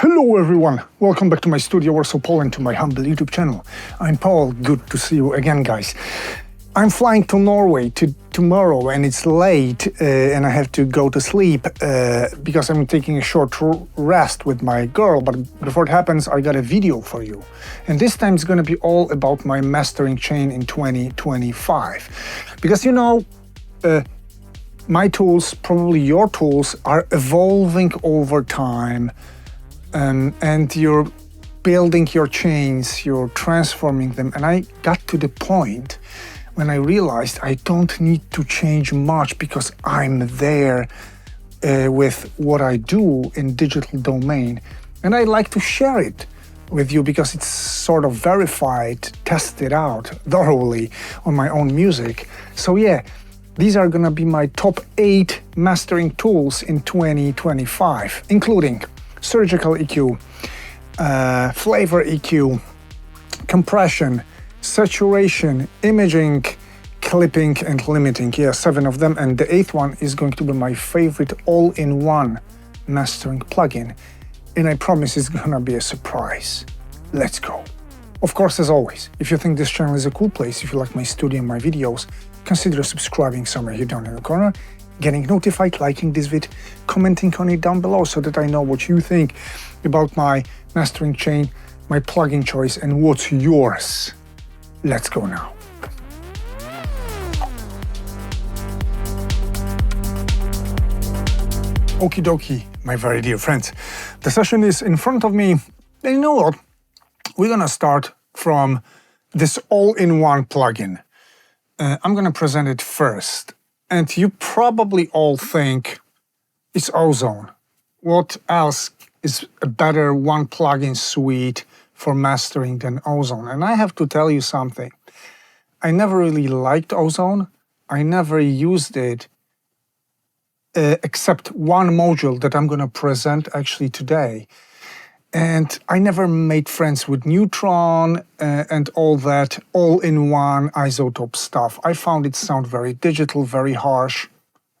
Hello everyone, welcome back to my studio, Warsaw, Poland, to my humble YouTube channel. I'm Paul, good to see you again, guys. I'm flying to Norway tomorrow and it's late and I have to go to sleep because I'm taking a short rest with my girl, but before it happens I got a video for you. And this time it's gonna be all about my mastering chain in 2025. Because my tools, probably your tools, are evolving over time. And you're building your chains, you're transforming them. And I got to the point when I realized I don't need to change much because I'm there with what I do in digital domain. And I like to share it with you because it's sort of verified, tested out thoroughly on my own music. So yeah, these are gonna be my top 8 mastering tools in 2025, including surgical EQ, flavor EQ, compression, saturation, imaging, clipping, and limiting. Yeah, 7 of them. And the 8th one is going to be my favorite all-in-one mastering plugin. And I promise it's gonna be a surprise. Let's go. Of course, as always, if you think this channel is a cool place, if you like my studio and my videos, consider subscribing somewhere here down in the corner, getting notified, liking this vid, commenting on it down below so that I know what you think about my mastering chain, my plugin choice, and what's yours. Let's go now. Okie dokie, my very dear friends. The session is in front of me, and you know what? We're gonna start from this all-in-one plugin. I'm gonna present it first. And you probably all think it's Ozone. What else is a better one plugin suite for mastering than Ozone? And I have to tell you something. I never really liked Ozone. I never used it except one module that I'm going to present actually today. And I never made friends with Neutron and all that all-in-one isotope stuff. I found it sound very digital, very harsh,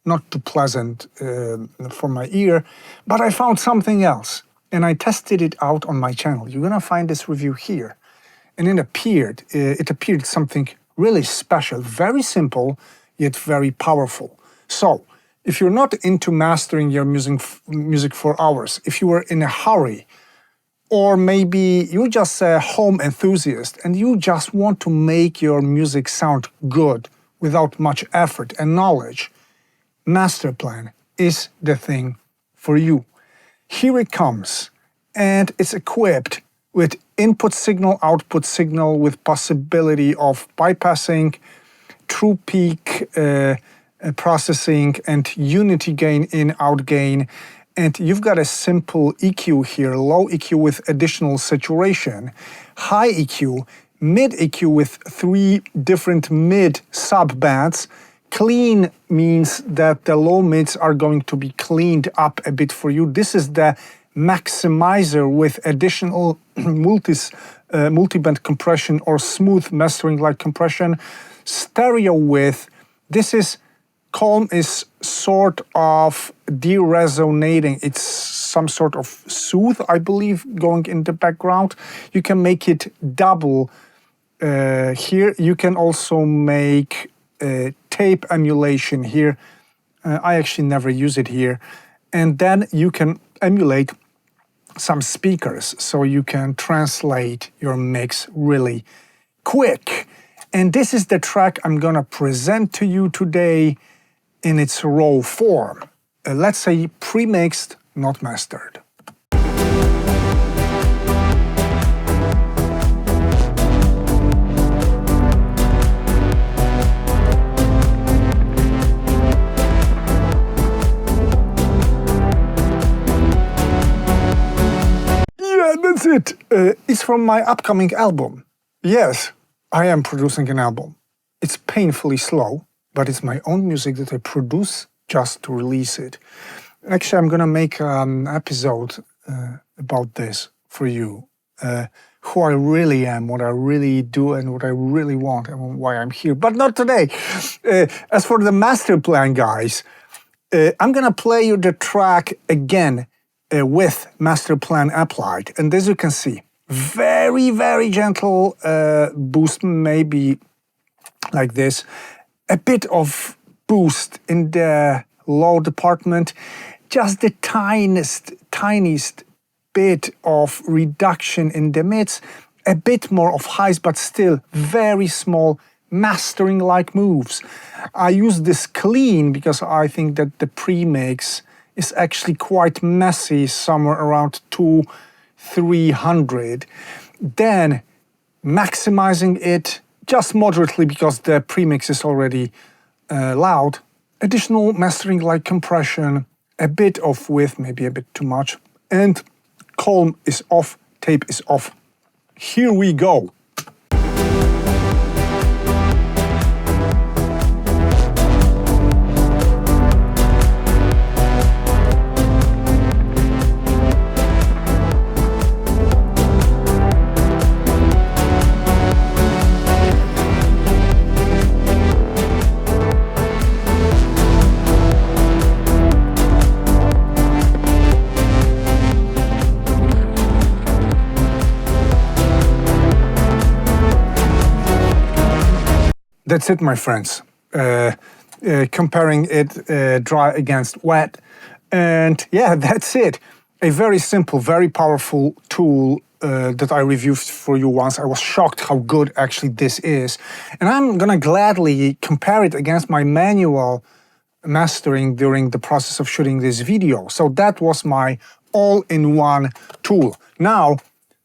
not too pleasant for my ear, but I found something else. And I tested it out on my channel. You're gonna find this review here. And it appeared something really special, very simple, yet very powerful. So, if you're not into mastering your music for hours, if you were in a hurry, or maybe you're just a home enthusiast and you just want to make your music sound good without much effort and knowledge, Masterplan is the thing for you. Here it comes, and it's equipped with input signal, output signal with possibility of bypassing, true peak processing, and unity gain in, out gain. And you've got a simple EQ here, low EQ with additional saturation, high EQ, mid EQ with 3 different mid sub-bands. Clean means that the low mids are going to be cleaned up a bit for you. This is the maximizer with additional multi-band compression or smooth mastering like compression. Stereo width, this is calm, is sort of de-resonating. It's some sort of soothe, I believe, going in the background. You can make it double here. You can also make tape emulation here. I actually never use it here. And then you can emulate some speakers so you can translate your mix really quick. And this is the track I'm gonna present to you today in its raw form. Let's say pre-mixed, not mastered. Yeah, that's it. It's from my upcoming album. Yes, I am producing an album. It's painfully slow, but it's my own music that I produce just to release it. Actually, I'm gonna make an episode about this for you. Who I really am, what I really do, and what I really want, and why I'm here. But not today. As for the master plan, guys, I'm gonna play you the track again with master plan applied. And as you can see, very, very gentle boost, maybe like this. A bit of boost in the low department, just the tiniest bit of reduction in the mids, a bit more of highs, but still very small mastering-like moves. I use this clean because I think that the pre-mix is actually quite messy, somewhere around 200-300. Then maximizing it just moderately because the premix is already loud. Additional mastering like compression, a bit of width, maybe a bit too much, and calm is off, tape is off. Here we go. That's it, my friends. Comparing it dry against wet. And yeah, that's it. A very simple, very powerful tool that I reviewed for you once. I was shocked how good actually this is. And I'm gonna gladly compare it against my manual mastering during the process of shooting this video. So that was my all-in-one tool. Now,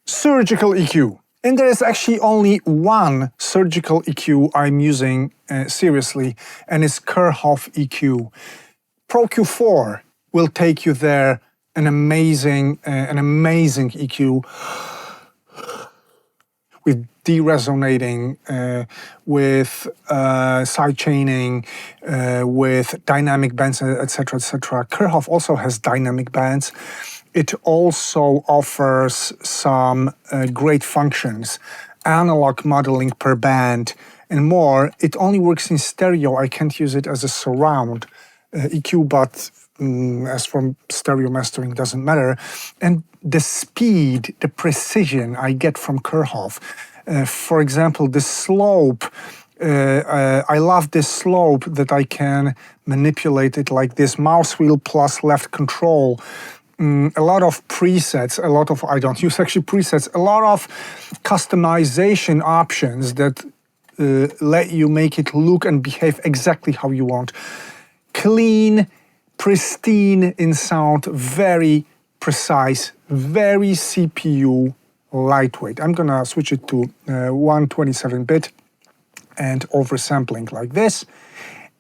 surgical EQ. And there is actually only one surgical EQ I'm using seriously, and it's Kerhoff EQ. Pro Q4 will take you there, an amazing EQ with deresonating, with sidechaining, with dynamic bands, etc., etc. Kerhoff also has dynamic bands. It also offers some great functions, analog modeling per band, and more. It only works in stereo. I can't use it as a surround EQ, but as from stereo mastering, doesn't matter. And the speed, the precision I get from Kerhoff. For example, the slope. I love this slope that I can manipulate it like this, mouse wheel plus left control. A lot of presets, I don't use actually presets, a lot of customization options that let you make it look and behave exactly how you want. Clean, pristine in sound, very precise, very CPU lightweight. I'm gonna switch it to 127-bit and oversampling like this.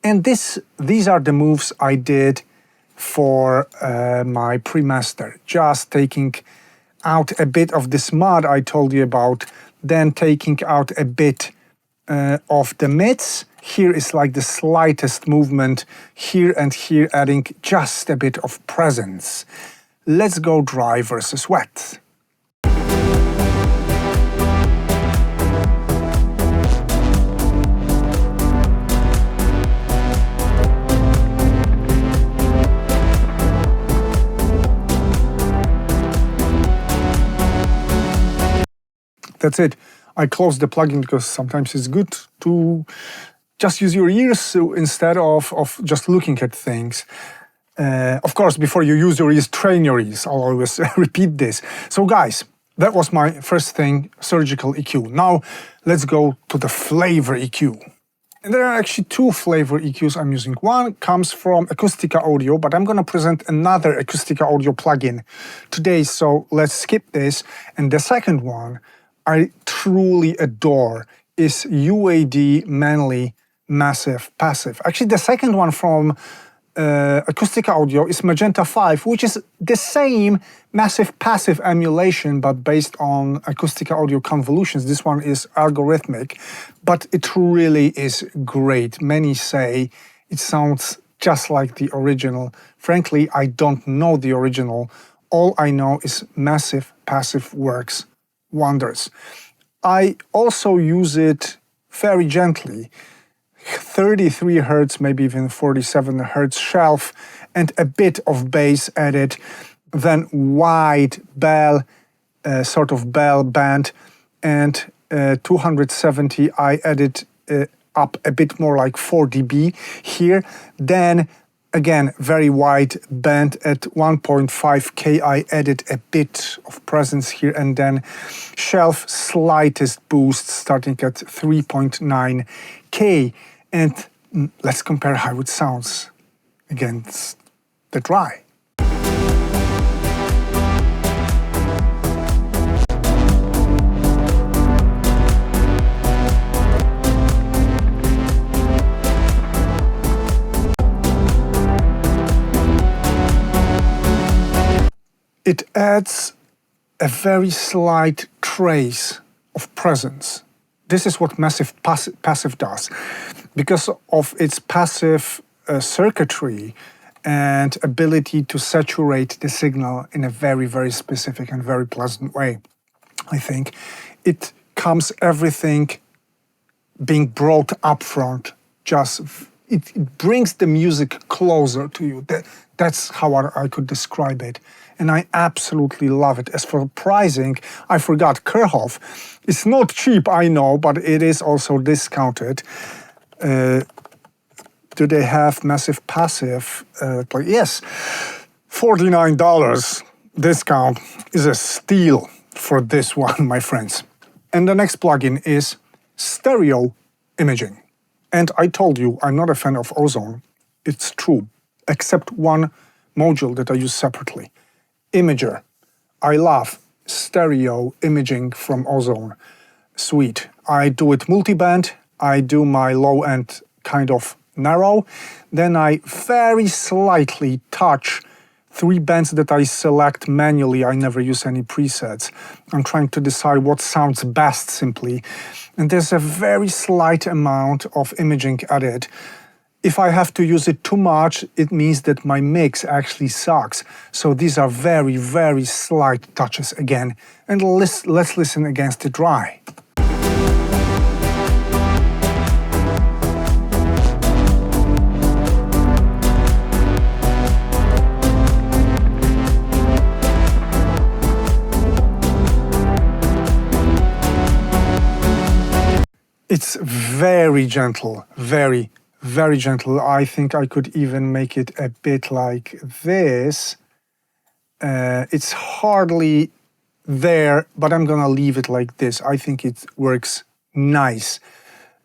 And these are the moves I did for my pre-master, just taking out a bit of this mud I told you about, then taking out a bit of the mids. Here is like the slightest movement, here and here adding just a bit of presence. Let's go dry versus wet. That's it. I closed the plugin because sometimes it's good to just use your ears instead of just looking at things. Of course, before you use your ears, train your ears. I'll always repeat this. So guys, that was my first thing, surgical EQ. Now let's go to the flavor EQ. And there are actually two flavor EQs I'm using. One comes from Acoustica Audio, but I'm going to present another Acoustica Audio plugin today, so let's skip this. And the second one I truly adore is UAD Manly Massive Passive. Actually, the second one from Acoustica Audio is Magenta 5, which is the same massive passive emulation, but based on Acoustica Audio convolutions. This one is algorithmic, but it really is great. Many say it sounds just like the original. Frankly, I don't know the original. All I know is massive passive works wonders. I also use it very gently. 33 Hertz, maybe even 47 Hertz shelf, and a bit of bass added. then wide bell, sort of bell band, and 270 I added up a bit more like 4 dB here. Then again, very wide band at 1.5K. I added a bit of presence here, and then shelf slightest boost starting at 3.9K. And let's compare how it sounds against the dry. It adds a very slight trace of presence. This is what massive passive does. Because of its passive circuitry and ability to saturate the signal in a very, very specific and very pleasant way, I think, it comes everything being brought up front. It brings the music closer to you. That's how I could describe it. And I absolutely love it. As for pricing, I forgot, Kerhoff. It's not cheap, I know, but it is also discounted. Do they have massive passive? Yes, $49 discount is a steal for this one, my friends. And the next plugin is stereo imaging. And I told you, I'm not a fan of Ozone. It's true, except one module that I use separately. Imager. I love stereo imaging from Ozone suite. I do it multiband, I do my low end kind of narrow, then I very slightly touch 3 bands that I select manually. I never use any presets. I'm trying to decide what sounds best simply. And there's a very slight amount of imaging added. If I have to use it too much, it means that my mix actually sucks. So these are very, very slight touches again. And let's listen against the dry. It's very gentle, very, very gentle. I think I could even make it a bit like this. It's hardly there, but I'm gonna leave it like this. I think it works nice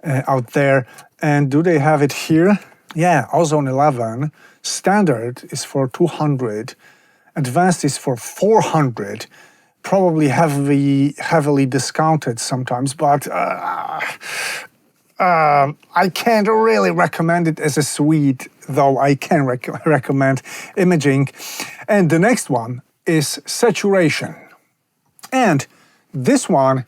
out there. And do they have it here? Yeah, Ozone 11. Standard is for 200. Advanced is for 400. Probably heavily discounted sometimes, but I can't really recommend it as a suite, though I can recommend imaging. And the next one is saturation. And this one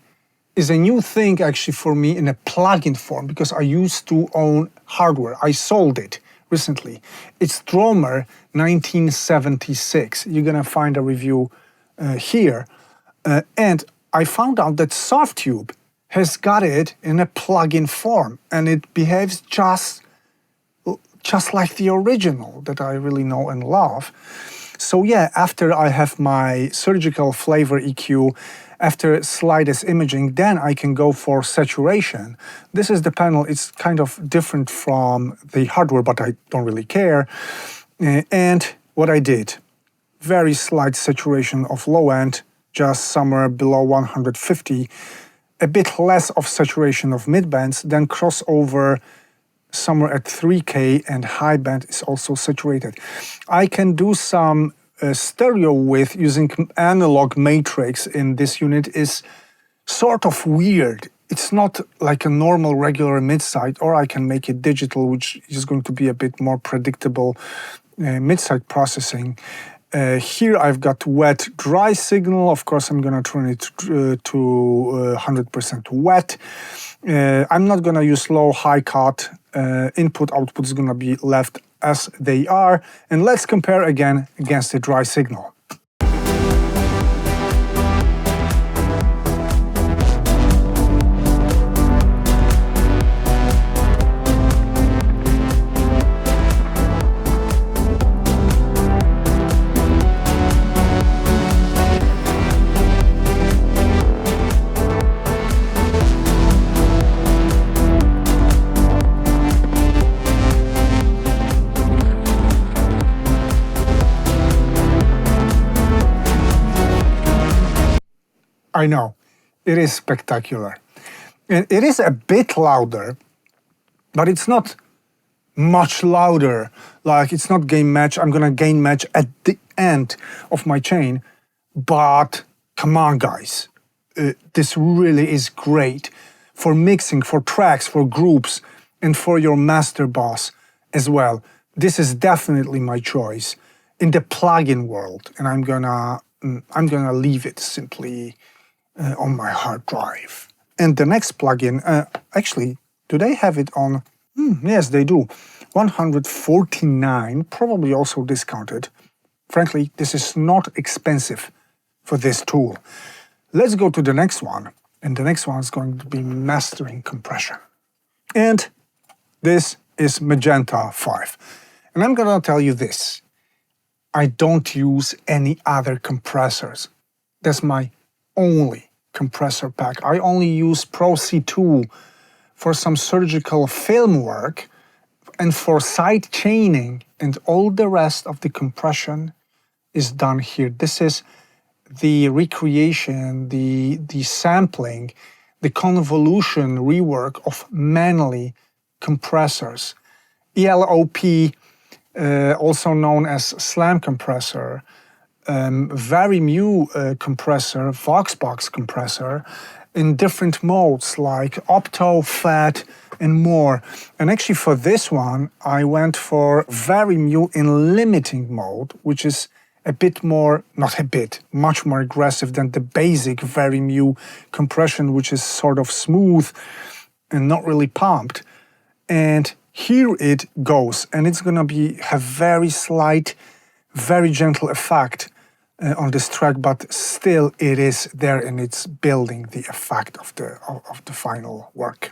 is a new thing actually for me in a plugin form, because I used to own hardware. I sold it recently. It's Stromer 1976. You're gonna find a review here. And I found out that Softtube has got it in a plugin form, and it behaves just like the original that I really know and love. So yeah, after I have my surgical flavor EQ, after slightest imaging, then I can go for saturation. This is the panel. It's kind of different from the hardware, but I don't really care. And what I did, very slight saturation of low end, just somewhere below 150, a bit less of saturation of mid bands, then crossover somewhere at 3K, and high band is also saturated. I can do some stereo width using analog matrix in this unit. Is sort of weird. It's not like a normal regular mid-side, or I can make it digital, which is going to be a bit more predictable mid-side processing. Here I've got wet dry signal. Of course, I'm gonna turn it to 100% wet. I'm not gonna use low high cut. Input output is gonna be left as they are. And let's compare again against the dry signal. I know, it is spectacular. And it is a bit louder, but it's not much louder. Like, it's not gain match. I'm gonna gain match at the end of my chain. But come on, guys, this really is great for mixing, for tracks, for groups, and for your master boss as well. This is definitely my choice in the plugin world, and I'm gonna leave it simply on my hard drive. And the next plugin, actually, do they have it on? Yes, they do. 149, probably also discounted. Frankly, this is not expensive for this tool. Let's go to the next one, and the next one is going to be mastering compression. And this is Magenta 5. And I'm gonna tell you this. I don't use any other compressors. That's my only compressor pack. I only use Pro C2 for some surgical film work and for side chaining, and all the rest of the compression is done here. This is the recreation, the sampling, the convolution rework of Manley compressors. ELOP, also known as Slam compressor, very new compressor, Voxbox compressor, in different modes like opto, fat, and more. And actually for this one, I went for very new in limiting mode, which is a bit more, not a bit, much more aggressive than the basic very new compression, which is sort of smooth and not really pumped. And here it goes, and it's gonna have very slight, very gentle effect on this track, but still it is there, and it's building the effect of the final work.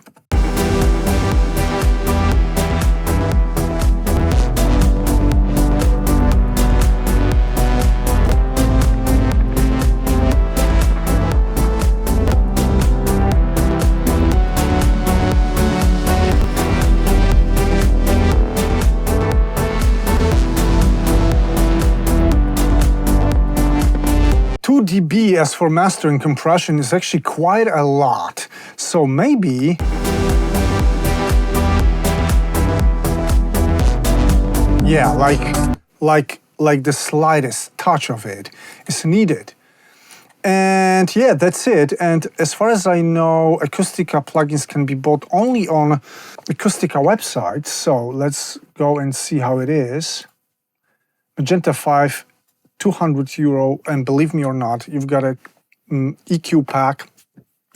2 dB as for mastering compression is actually quite a lot. So maybe yeah, like the slightest touch of it is needed. And yeah, that's it. And as far as I know, Acoustica plugins can be bought only on Acoustica website. So let's go and see how it is. Magenta 5, €200, and believe me or not, you've got a EQ pack,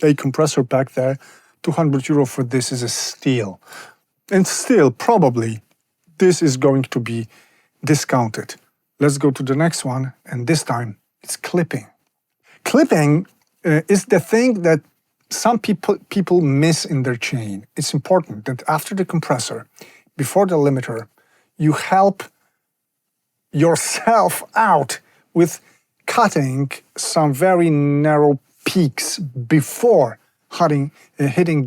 a compressor pack there. €200 for this is a steal. And still, probably, this is going to be discounted. Let's go to the next one, and this time it's clipping. Clipping is the thing that some people miss in their chain. It's important that after the compressor, before the limiter, you help yourself out with cutting some very narrow peaks before hitting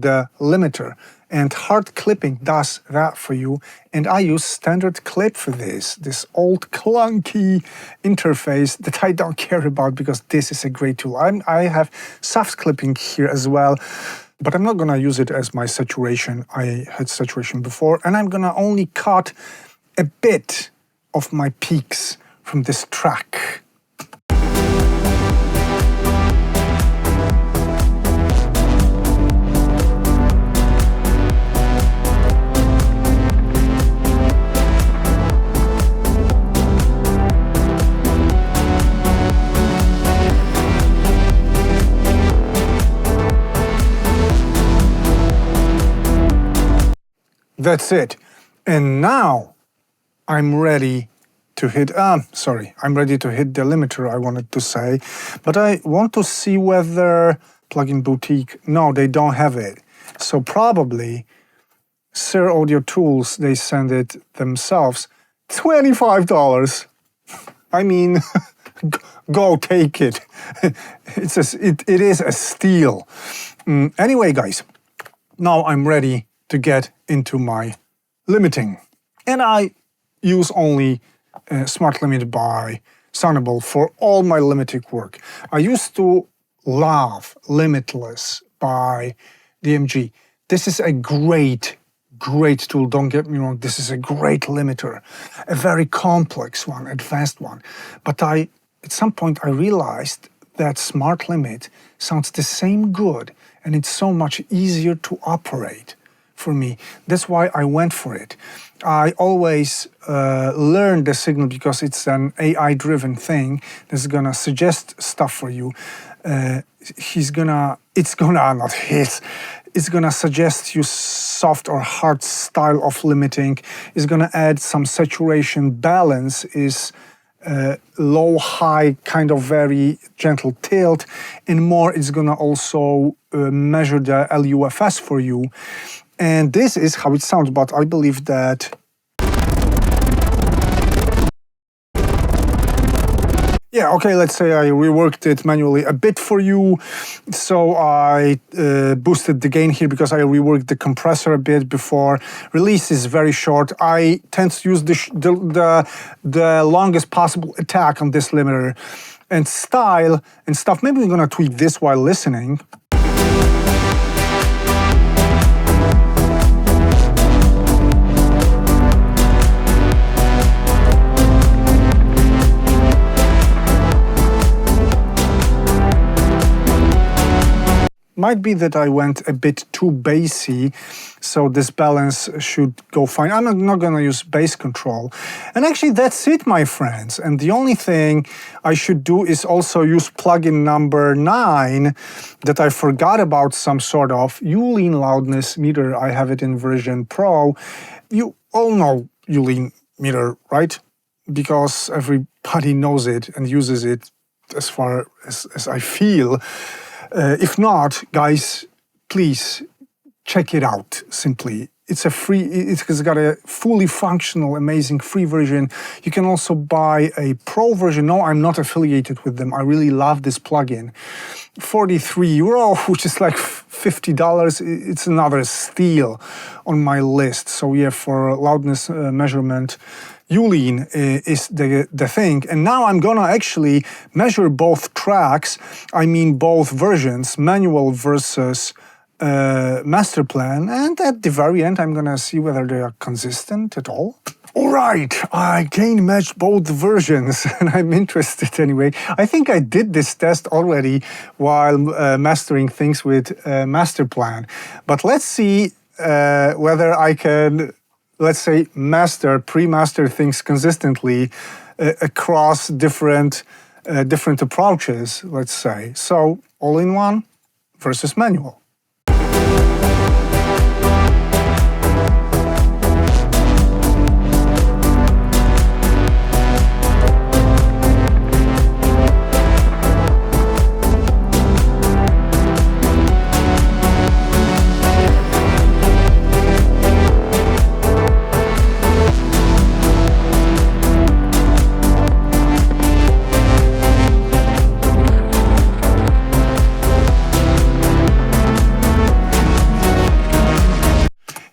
the limiter. And hard clipping does that for you. And I use standard clip for this old clunky interface that I don't care about, because this is a great tool. I have soft clipping here as well, but I'm not gonna use it as my saturation. I had saturation before, and I'm gonna only cut a bit of my peaks from this track. That's it. And now I'm ready to hit, I'm ready to hit the limiter, I wanted to say. But I want to see whether Plugin Boutique, no, they don't have it. So probably Sir Audio Tools, they send it themselves. $25. I mean, go take it. It is a steal. Anyway, guys, now I'm ready to get into my limiting. And I use only Smart Limit by Soundable for all my limiting work. I used to love Limitless by DMG. This is a great tool, don't get me wrong. This is a great limiter, a very complex one, advanced one. But at some point I realized that Smart Limit sounds the same good, and it's so much easier to operate for me. That's why I went for it. I always learn the signal because it's an AI-driven thing that's gonna suggest stuff for you. It's gonna suggest you soft or hard style of limiting. It's gonna add some saturation. Balance is low, high, kind of very gentle tilt, and more. It's gonna also measure the LUFS for you. And this is how it sounds, but I believe that yeah, okay, let's say I reworked it manually a bit for you. So I boosted the gain here because I reworked the compressor a bit before. Release is very short. I tend to use the longest possible attack on this limiter. And style and stuff, maybe we're gonna tweak this while listening. Might be that I went a bit too bassy, so this balance should go fine. I'm not gonna use bass control. And actually that's it, my friends. And the only thing I should do is also use plugin number 9 that I forgot about, some sort of Ulean loudness meter. I have it in version Pro. You all know Ulean meter, right? Because everybody knows it and uses it as far as I feel. If not, guys, please check it out simply. It's got a fully functional, amazing free version. You can also buy a pro version. No, I'm not affiliated with them. I really love this plugin. €43, which is like $50. It's another steal on my list. So yeah, for loudness measurement, Ulean is the thing. And now I'm gonna actually measure both tracks, I mean both versions, manual versus master plan, and at the very end I'm gonna see whether they are consistent at all. Alright, I gain matched both versions and I'm interested anyway. I think I did this test already while mastering things with master plan. But let's see whether I can, let's say, pre-master things consistently across different approaches, let's say. So, all-in-one versus manual.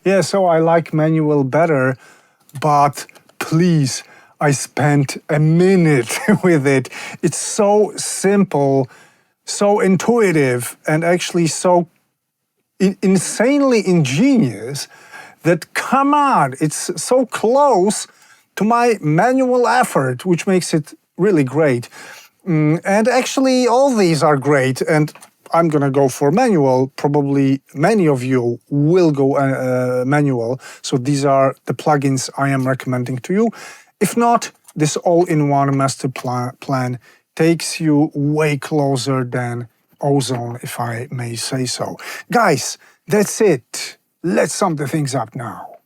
Yeah, so I like manual better, but please, I spent a minute with it. It's so simple, so intuitive, and actually so insanely ingenious that, come on, it's so close to my manual effort, which makes it really great. And actually, all these are great, and I'm gonna go for manual. Probably many of you will go manual. So these are the plugins I am recommending to you. If not, this all-in-one master plan takes you way closer than Ozone, if I may say so. Guys, that's it. Let's sum the things up now.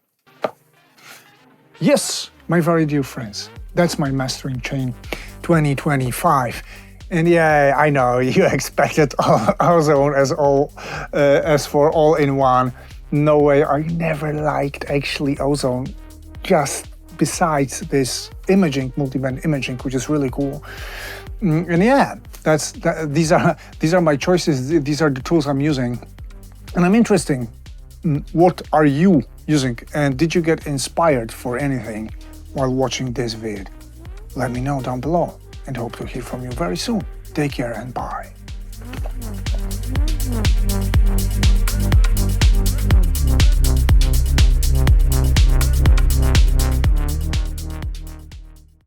Yes, my very dear friends, that's my Mastering Chain 2025. And yeah, I know you expected Ozone as for all-in-one. No way, I never liked actually Ozone. Just besides this imaging, multiband imaging, which is really cool. And yeah, these are my choices. These are the tools I'm using, and I'm interested. What are you using? And did you get inspired for anything while watching this vid? Let me know down below. And hope to hear from you very soon. Take care and bye.